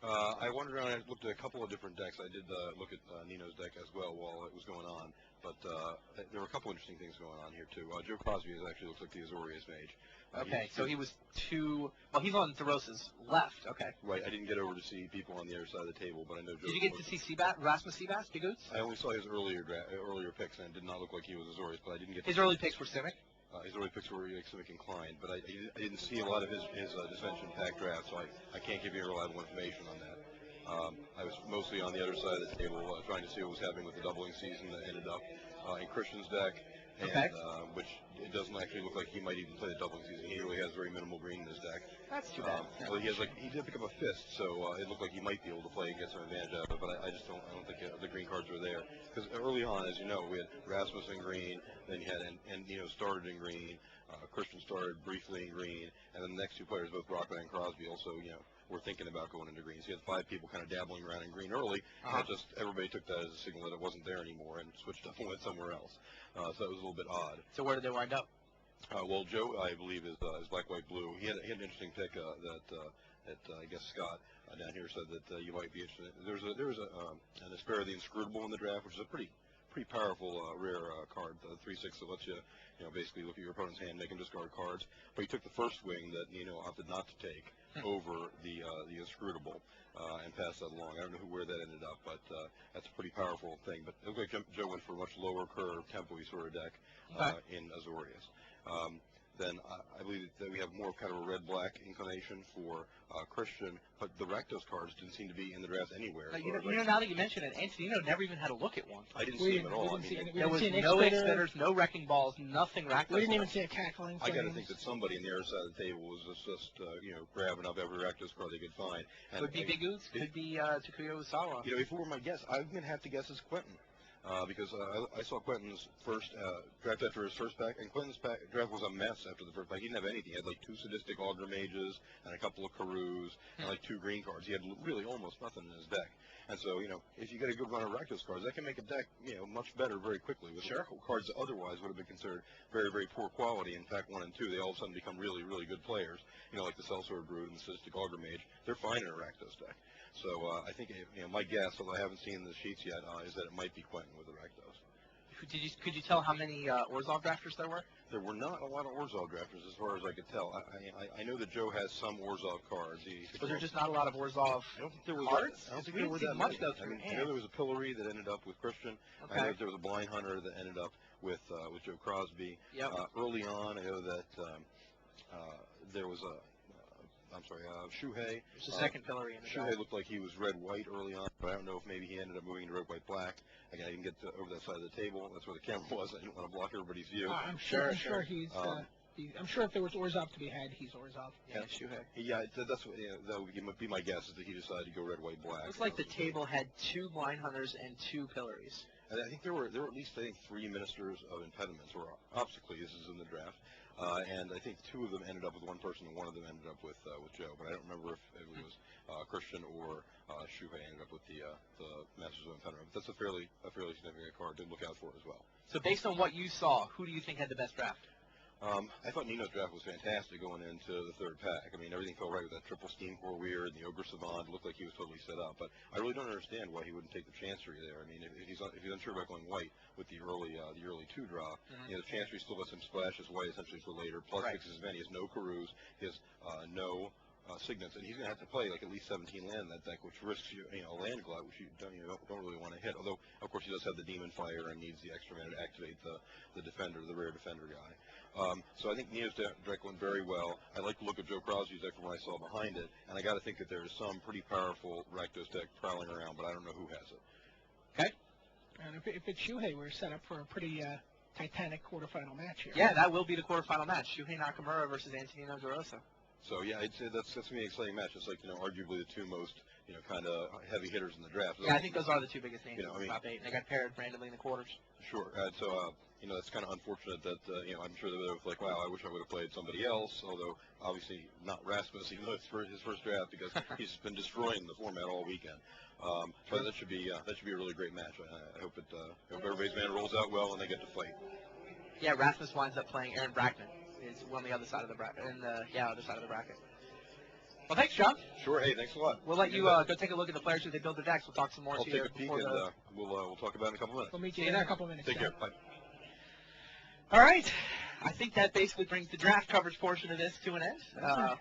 I wandered around and looked at a couple of different decks. I did look at Nino's deck as well while it was going on, but there were a couple interesting things going on here too. Joe Crosby actually looks like the Azorius mage. Okay, so he was well, he's on Therosa's left. Okay. Right, I didn't get over to see people on the other side of the table, but I know Joe. Did you get to see Rasmus Seabass, Bigoots? I only saw his earlier picks, and it did not look like he was Azorius, but I didn't get his early picks were Simic? His early picks were Civic inclined, but I didn't see a lot of his Dissension pack draft, so I can't give you reliable information on that. I was mostly on the other side of the table trying to see what was happening with the doubling season that ended up in Christian's deck, and okay. Which it doesn't actually look like he might even play the doubling season. He really has very minimal green in his deck. That's too bad. Well, he did pick up a fist, so it looked like he might be able to play and get some advantage out of it. But I don't think the green cards are there, because early on, as you know, we had Rasmus in green, then you had and started in green. Christian started briefly in green, and then the next two players, both Brockman and Crosby, also were thinking about going into green. So you had 5 people kind of dabbling around in green early, and just everybody took that as a signal that it wasn't there anymore and switched up and went somewhere else. So it was a little bit odd. So where did they wind up? Well, Joe, I believe, is black, white, blue. He had an interesting pick that I guess Scott down here said that you might be interested in. There was an Aspera the Inscrutable in the draft, which is a pretty powerful rare card, the 3/6 that lets you basically look at your opponent's hand, make him discard cards. But he took the first wing that Nino opted not to take over the Inscrutable and passed that along. I don't know where that ended up, but that's a pretty powerful thing. But it looked like Joe went for a much lower curve, tempo-y sort of deck in Azorius. Then I believe that we have more kind of a red-black inclination for Christian, but the Rakdos cards didn't seem to be in the draft anywhere. Now that you mention it, Antonino never even had a look at one. I didn't see him at all. There was no X-Spitters, no Wrecking Balls, nothing Rakdos. We didn't even see a Cackling Flames. I got to think that somebody on the other side of the table was just grabbing up every Rakdos card they could find. And could be Bigoots, could be Takuya Usawa. If it were my guess, I'm going to have to guess it's Quentin. Because I saw Quentin's first draft after his first pack, and Quentin's draft was a mess after the first pack. He didn't have anything. He had like 2 Sadistic Augur Mages and a couple of Karus and like 2 green cards. He had really almost nothing in his deck. And so, if you get a good run of Rakdos cards, that can make a deck, much better very quickly. With cards that otherwise would have been considered very, very poor quality in pack 1 and 2, they all of a sudden become really, really good players. Like the Sellsword Brood and the Sadistic Augur Mage. They're fine in a Rakdos deck. So I think my guess, although I haven't seen the sheets yet, is that it might be Quentin with the Rakdos. Could you tell how many Orzhov drafters there were? There were not a lot of Orzhov drafters, as far as I could tell. I know that Joe has some Orzhov cards. Was there just not a lot of Orzhov cards? I don't think there were that much. I know there was a Pillory that ended up with Christian. Okay. I know there was a Blind Hunter that ended up with Joe Crosby. Yep. Early on, I know that there was Shuhei. There's a second Pillory in the draft. Shuhei looked like he was red-white early on, but I don't know if maybe he ended up moving to red-white-black. Again, I didn't get over that side of the table. That's where the camera was. I didn't want to block everybody's view. I'm sure he's. I'm sure if there was Orzhov to be had, he's Orzhov. Yeah, Shuhei. Yeah, that's what. That would be my guess, is that he decided to go red-white-black. Looks like the table had 2 Blind Hunters and 2 Pillories. And I think there were at least 3 Ministers of Impediments or Obstacles in the draft. And I think 2 of them ended up with one person, and 1 of them ended up with Joe. But I don't remember if it was Christian or Shuhei ended up with the Masters of Impediment. But that's a fairly significant card to look out for as well. So based on what you saw, who do you think had the best draft? I thought Nino's draft was fantastic going into the 3rd pack. I mean, everything felt right with that triple Steam Core Weird and the Ogre Savant. It looked like he was totally set up. But I really don't understand why he wouldn't take the Chancery there. I mean, if he's unsure about going white with the early 2 draw, the Chancery still lets him splash his white essentially for later. Plus fixes his event. He has no Karus. He has no Signets, and he's going to have to play like at least 17 land in that deck, which risks you a land glut, which you don't really want to hit. Although, of course, he does have the Demon Fire and needs the extra mana to activate the defender, the rare defender guy. So I think Nino's deck went very well. I like to look at Joe Crosby's deck from what I saw behind it, and I got to think that there is some pretty powerful Rakdos deck prowling around, but I don't know who has it. Okay. And if it's Shuhei, we're set up for a pretty titanic quarterfinal match here. Yeah, that will be the quarterfinal match: Shuhei Nakamura versus Antonino DeRosa. So yeah, I'd say that's going to be an exciting match. It's like arguably the 2 most kind of heavy hitters in the draft. Yeah, I think those are the 2 biggest names in the top 8. And they got paired randomly in the quarters. Sure. So it's kind of unfortunate that I'm sure they were like, wow, I wish I would have played somebody else. Although obviously not Rasmus, even though it's his first draft, because he's been destroying the format all weekend. But that should be a really great match. I hope everybody's man rolls out well and they get to fight. Yeah, Rasmus winds up playing Aaron Brackman. Is on the other side of the bracket, other side of the bracket. Well, thanks, John. Sure. Hey, thanks a lot. We'll let you go take a look at the players who they build their decks. We'll talk some more I'll to take you a peek, before and the... we'll talk about it in a couple minutes. We'll meet you in a couple minutes. Take care. Bye. All right. I think that basically brings the draft coverage portion of this to an end.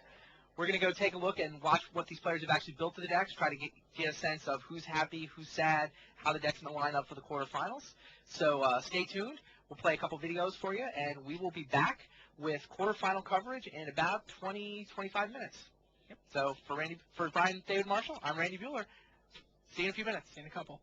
We're going to go take a look and watch what these players have actually built to the decks, try to get a sense of who's happy, who's sad, how the deck's going to line up for the quarterfinals. So stay tuned. We'll play a couple videos for you, and we will be back with quarterfinal coverage in about 20, 25 minutes. Yep. So for Brian David Marshall, I'm Randy Bueller. See you in a few minutes. In a couple.